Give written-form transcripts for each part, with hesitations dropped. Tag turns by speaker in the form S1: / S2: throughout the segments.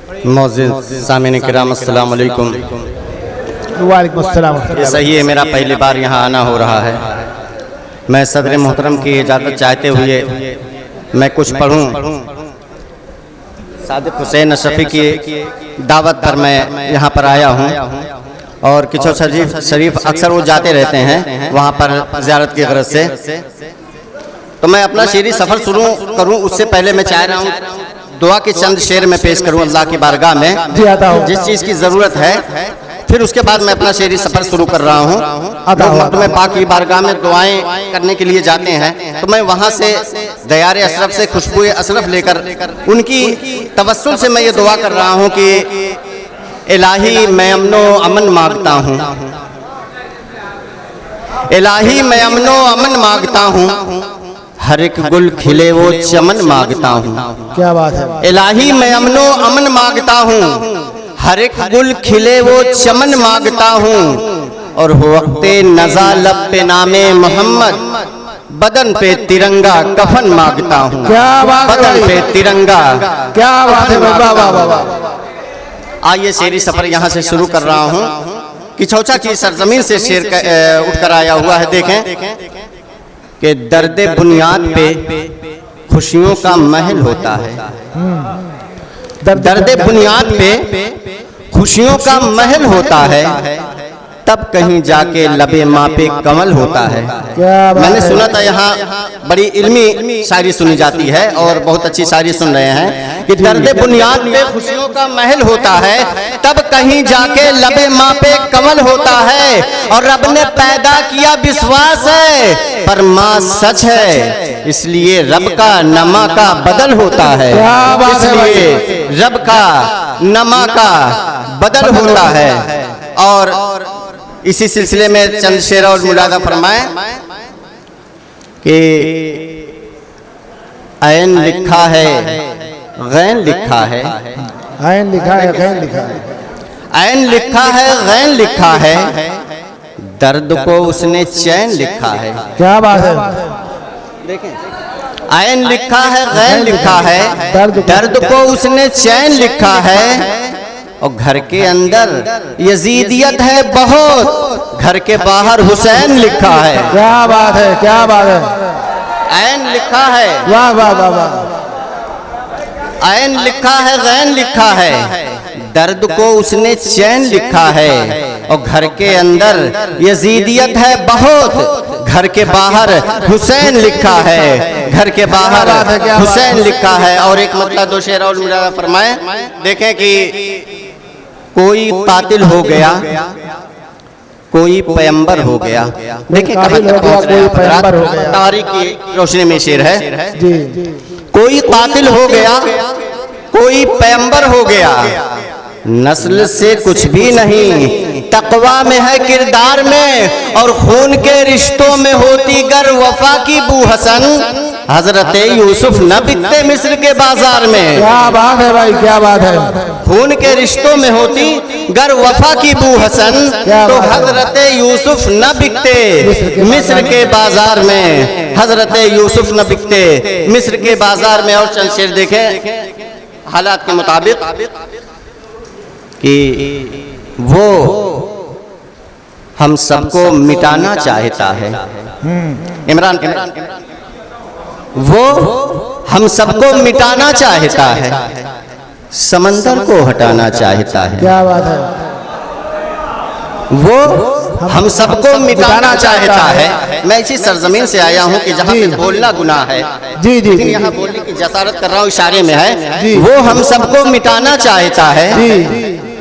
S1: मौजूद सामीन किराम अस्सलाम वालेकुम।
S2: वालेकुम अस्सलाम।
S1: ये सही है, मेरा पहली बार यहाँ आना हो रहा है। मैं सदर मोहतरम की इजाज़त चाहते हुए मैं कुछ पढ़ूँ। सादिक हुसैन अशरफी की दावत पर मैं यहाँ पर आया हूँ और किचो शरीफ अक्सर वो जाते रहते हैं वहाँ पर ज़ियारत की गरज से। तो मैं अपना शेरी सफ़र शुरू करूँ उससे पहले मैं चाह रहा हूँ दुआ के चंद शेर में पेश करूँ अल्लाह की बारगाह में जिस चीज़ की ज़रूरत है। फिर उसके बाद मैं अपना शेरी सफ़र शुरू कर रहा हूँ। मखदूम पाक की बारगाह में दुआएं करने के लिए जाते हैं तो मैं वहाँ से दयार अशरफ से खुशबू अशरफ लेकर उनकी तवस्सुल से मैं ये दुआ कर रहा हूँ कि इलाही मैं अमनो अमन मांगता हूँ, इलाही मैं अमनो अमन मांगता हूँ, हर एक गुल खिले वो चमन मांगता हूँ।
S2: क्या बात है।
S1: इलाही मैं अमनो अमन मांगता हूँ, हर एक गुल खिले वो चमन मांगता हूँ, और हो वक्ते नज़ा लब पे नामे मोहम्मद, बदन पे तिरंगा कफन मांगता हूँ।
S2: क्या बात है,
S1: बदन पे तिरंगा।
S2: क्या बात है। वाह वाह वाह वाह।
S1: आइए शेरी सफर यहाँ से शुरू कर रहा हूँ। किचौचा की सरजमीन से शेर उठकर आया हुआ है। देखें कि दर्दे बुनियाद पे खुशियों का महल होता है, दर्दे बुनियाद पे खुशियों का महल होता है, तब कहीं जाके लबे माँ पे कमल होता है। मैंने सुना था यहाँ बड़ी इल्मी शायरी सुनी जाती है और बहुत अच्छी शायरी सुन रहे हैं कि दर्दे बुनियाद पे खुशियों का महल होता है, तब कहीं जाके लबे माँ पे कमल होता है, और रब ने पैदा किया विश्वास है पर माँ सच है, इसलिए रब का नमा का बदल होता है, इसलिए रब का नमा का बदल होता है। और इसी सिलसिले में चंद शेर और मुलादा फरमाए कि ऐन लिखा है गैन लिखा है,
S2: ऐन लिखा है गैन लिखा है,
S1: ऐन लिखा है गैन लिखा है, दर्द को उसने चैन लिखा है।
S2: क्या बात है।
S1: देखें ऐन लिखा है गैन लिखा है, दर्द को उसने चैन लिखा है, और घर के अंदर यजीदियत है बहुत, घर के बाहर हुसैन लिखा है।
S2: क्या बात है। क्या बात है।
S1: ऐन लिखा है।
S2: वाह वाह वाह वाह।
S1: ऐन लिखा है गैन लिखा है, दर्द को उसने चैन लिखा है, और घर के अंदर यजीदियत है बहुत, घर के बाहर हुसैन लिखा है, घर के बाहर हुसैन लिखा है। और एक मतलब दो शेर और मुलादा फरमाए। देखें कि कोई कातिल हो गया, कोई पैगंबर हो गया। देखें कहां तक पहुंच रहे हैं। तारीख की रोशनी में शेर है
S2: जी।
S1: कोई कातिल हो गया, कोई पैगंबर हो गया, नस्ल से कुछ भी नहीं, तकवा में है किरदार में, और खून के रिश्तों में होती गर वफा की बू हसन, हजरत यूसुफ न बिकते मिस्र के बाजार में।
S2: क्या बात है भाई। क्या बात है।
S1: खून के रिश्तों में होती गर वफा की बू हसन, तो हजरत यूसुफ न बिकते मिस्र के बाजार में, हजरत यूसुफ न बिकते मिस्र के बाजार में। और चंद शेर देखें हालात के मुताबिक कि वो हम सबको मिटाना चाहता है। इमरान वो हम सबको मिटाना चाहता है, समंदर को हटाना चाहता है।
S2: क्या बात है।
S1: वो हम सबको मिटाना चाहता है। मैं इसी सरजमीन से आया हूँ कि जहाँ पे बोलना गुनाह है,
S2: जी जी,
S1: लेकिन यहाँ बोलने की जसारत कर रहा हूँ, इशारे में है। वो हम सबको मिटाना चाहता है,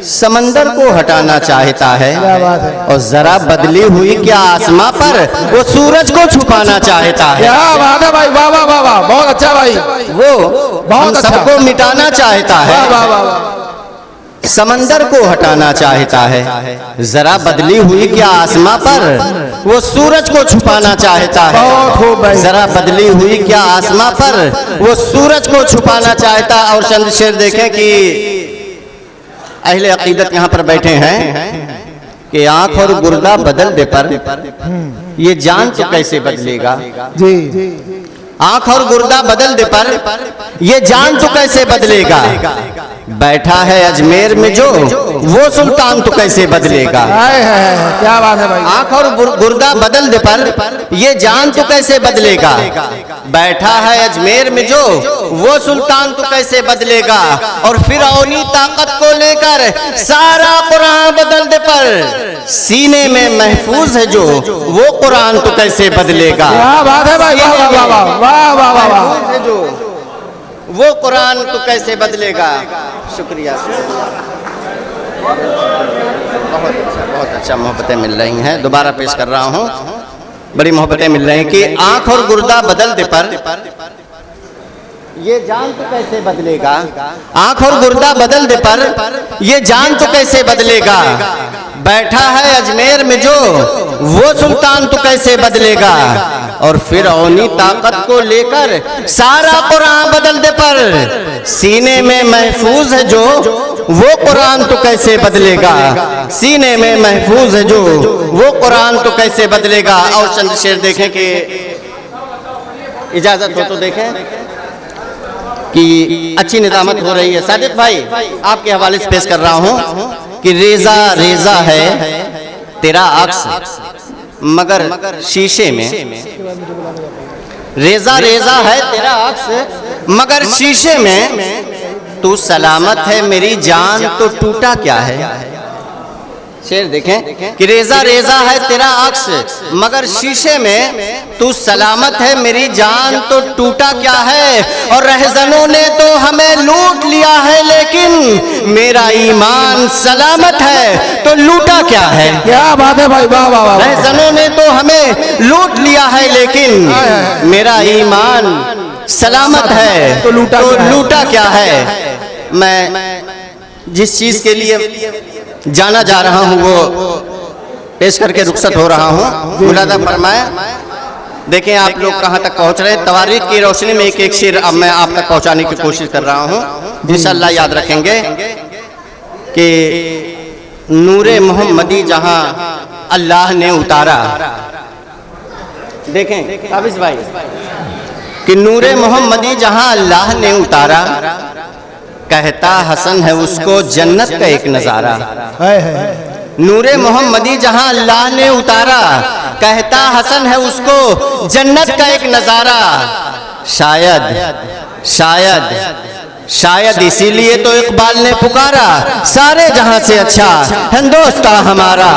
S1: समंदर को हटाना चाहता है, और जरा बदली हुई क्या आसमां पर वो सूरज को छुपाना चाहता है।
S2: क्या बात है भाई। वाह वाह वाह वाह। बहुत अच्छा भाई।
S1: वो हम सबको मिटाना चाहता है,
S2: वाह वाह वाह।
S1: समंदर को हटाना चाहता है, जरा बदली हुई क्या आसमां पर वो सूरज को छुपाना चाहता है, जरा बदली हुई क्या आसमां पर वो सूरज को छुपाना चाहता। और चंद शेर देखें कि अहले अकीदत यहाँ पर बैठे हैं कि आंख और गुर्दा बदल दे पर ये जान तो कैसे बदलेगा
S2: जी।
S1: आंख और गुर्दा बदल दे पर ये जान तो कैसे बदलेगा। बैठा है अजमेर में जो वो सुल्तान तो कैसे बदलेगा।
S2: क्या बात है भाई।
S1: आंख और गुर्दा बदल दे पर ये जान तो कैसे बदलेगा। बैठा है अजमेर में जो वो सुल्तान तो कैसे बदलेगा। और फिरौनी ताकत को लेकर सारा कुरान बदल दे पर सीने में महफूज है जो वो कुरान तो कैसे बदलेगा।
S2: क्या बात है भाई। वाह वाह वाह वाह वाह वाह वाह।
S1: महफूज है जो वो कुरान तो कैसे बदलेगा। शुक्रिया। बहुत अच्छा मोहब्बतें मिल रही हैं। दोबारा पेश कर रहा हूँ। बड़ी मोहब्बतें मिल रही हैं कि आंख और गुर्दा बदल दे पर ये जान तो कैसे बदलेगा। आंख और गुर्दा बदल दे पर ये जान तो कैसे बदलेगा। बैठा है अजमेर में जो वो सुल्तान तो कैसे बदलेगा। और फिरौनी ताकत को लेकर सारा कुरान बदल दे पर सीने में महफूज है जो वो कुरान तो कैसे बदलेगा। सीने में महफूज है जो वो कुरान तो कैसे बदलेगा। और चंद शेर देखें कि इजाजत हो तो देखें कि अच्छी निजामत हो रही है। सादिक भाई आपके हवाले से पेश कर रहा हूं कि रेजा रेजा है तेरा अक्स मगर शीशे में। रेजा रेजा है तेरा अक्स मगर शीशे में। तू सलामत है मेरी जान तो टूटा क्या है। शेर देखें कि रेजा रेजा है तेरा अक्स मगर शीशे में। तू सलामत है मेरी जान तो टूटा क्या है। और रहजनों ने तो हमें लूट लिया है लेकिन मेरा ईमान सलामत है तो लूटा क्या है।
S2: क्या बात है भाई। वाह वाह वाह।
S1: रहजनों ने तो हमें लूट लिया है लेकिन मेरा ईमान सलामत है तो लूटा क्या है। मैं जिस चीज के लिए जाना जा रहा हूं वो पेश करके रुखसत हो रहा हूं। मुलादा फरमाए। देखें आप लोग कहां तक पहुंच रहे हैं। तवारीख की रोशनी में एक एक शेर अब मैं आप तक पहुंचाने की कोशिश कर रहा हूं। इंशाअल्लाह याद रखेंगे कि नूरे मोहम्मदी जहां अल्लाह ने उतारा। देखें काबिज भाई कि नूरे मोहम्मदी जहां अल्लाह ने उतारा कहता हसन है उसको जन्नत का एक नजारा। नूरे मोहम्मदी जहां अल्लाह ने उतारा कहता हसन है उसको जन्नत का एक नजारा। शायद शायद शायद इसीलिए तो इकबाल ने पुकारा सारे जहां से अच्छा हिंदुस्तान हमारा।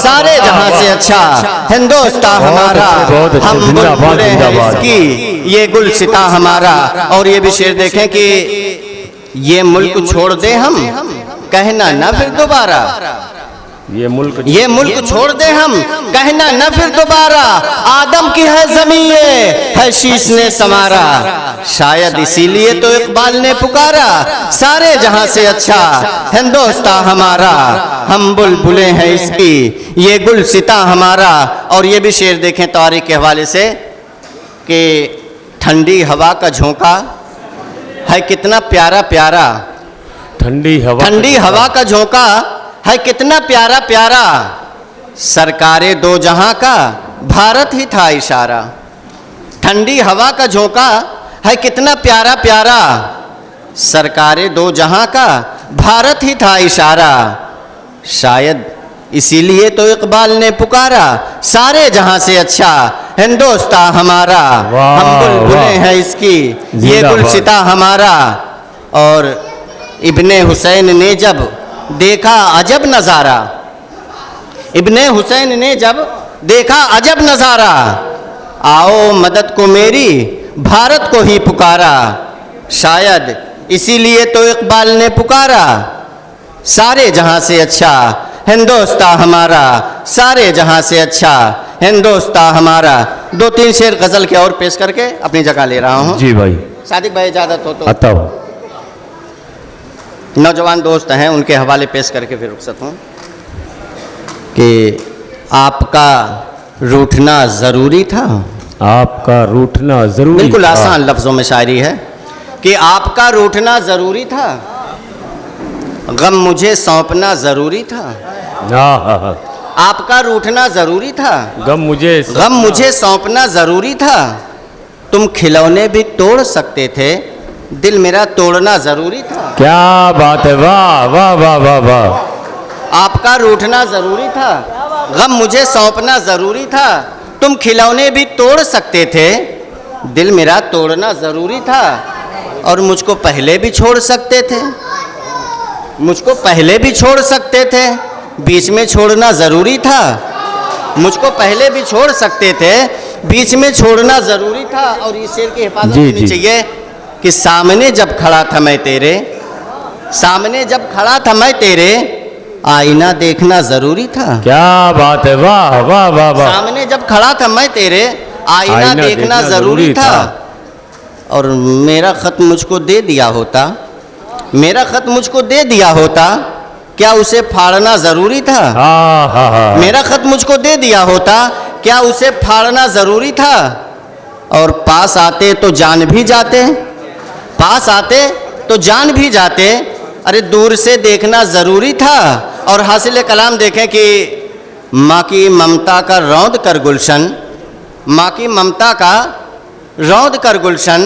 S1: सारे जहां से अच्छा हिंदुस्तान हमारा। हम बुलबुलें हैं इसकी ये गुलसिता हमारा। और ये भी शेर देखें कि ये मुल्क छोड़ दे हम कहना न फिर दोबारा। ये मुल्क छोड़ दे हम कहना न फिर दोबारा। आदम की है ज़मीन है शीश ने समारा। शायद इसीलिए तो इकबाल ने पुकारा सारे जहां से अच्छा हिंदुस्तान हमारा। हम बुलबुलें हैं इसकी ये गुलसिता हमारा। और ये भी शेर देखें तारीख के हवाले से कि ठंडी हवा का झोंका है कितना प्यारा प्यारा। ठंडी हवा का झोंका है कितना प्यारा प्यारा। सरकारे दो जहां का भारत ही था इशारा। ठंडी हवा का झोंका है कितना प्यारा प्यारा। सरकारे दो जहां का भारत ही था इशारा। शायद इसीलिए तो इकबाल ने पुकारा सारे जहां से अच्छा हिंदुस्तान हमारा। हम बुलबुलें हैं इसकी ये गुलसिता हमारा। और इब्ने हुसैन ने जब देखा अजब नज़ारा। इब्ने हुसैन ने जब देखा अजब नज़ारा। आओ मदद को मेरी भारत को ही पुकारा। शायद इसीलिए तो इकबाल ने पुकारा सारे जहां से अच्छा हिंदुस्तान हमारा। सारे जहां से अच्छा हिंदुस्तान हमारा। दो तीन शेर गजल के और पेश करके अपनी जगह ले रहा हूं।
S3: जी भाई।
S1: सादिक भाई इजाजत हो तो
S3: आता हूं।
S1: नौजवान दोस्त हैं उनके हवाले पेश करके फिर रुखसत हूं कि आपका रूठना जरूरी था।
S3: आपका रूठना जरूरी
S1: बिल्कुल
S3: था।
S1: आसान लफ्जों में शायरी है कि आपका रूठना जरूरी था। गम मुझे सौंपना जरूरी था। आपका रूठना जरूरी था।
S3: गम मुझे
S1: सौंपना जरूरी था। तुम खिलौने भी तोड़ सकते थे दिल मेरा तोड़ना जरूरी था।
S3: क्या बात है, वाह वाह वाह वाह वाह।
S1: आपका रूठना जरूरी था, गम मुझे सौंपना जरूरी था। तुम खिलौने भी तोड़ सकते थे, दिल मेरा तोड़ना जरूरी था। और मुझको पहले भी छोड़ सकते थे, मुझको पहले भी छोड़ सकते थे, बीच में छोड़ना जरूरी था। मुझको पहले भी छोड़ सकते थे, बीच में छोड़ना जरूरी था। और इस शेर की हिफाजत
S3: जी,
S1: होनी
S3: जी।
S1: चाहिए कि सामने जब खड़ा था मैं तेरे, सामने जब खड़ा था मैं तेरे, आईना देखना जरूरी था।
S3: क्या बात है, वाह वाह वाह वाह।
S1: सामने जब खड़ा था मैं तेरे, आईना देखना जरूरी था। और मेरा खत मुझको दे दिया होता, मेरा खत मुझको दे दिया होता, क्या उसे फाड़ना जरूरी था?
S3: हाँ हाँ हाँ।
S1: मेरा खत मुझको दे दिया होता, क्या उसे फाड़ना जरूरी था? और पास आते तो जान भी जाते, पास आते तो जान भी जाते। अरे दूर से देखना जरूरी था। और हासिल कलाम देखें कि माँ की ममता का रौंद कर गुलशन, माँ की ममता का रौंद कर गुलशन,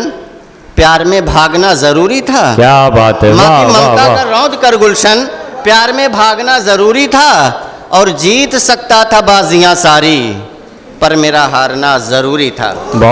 S1: प्यार में भागना जरूरी था।
S3: क्या बात है,
S1: माँ
S3: वाह
S1: की
S3: वाह
S1: ममता का
S3: वाह।
S1: रौंद कर गुलशन, प्यार में भागना जरूरी था। और जीत सकता था बाजियां सारी, पर मेरा हारना जरूरी था।
S3: बहुत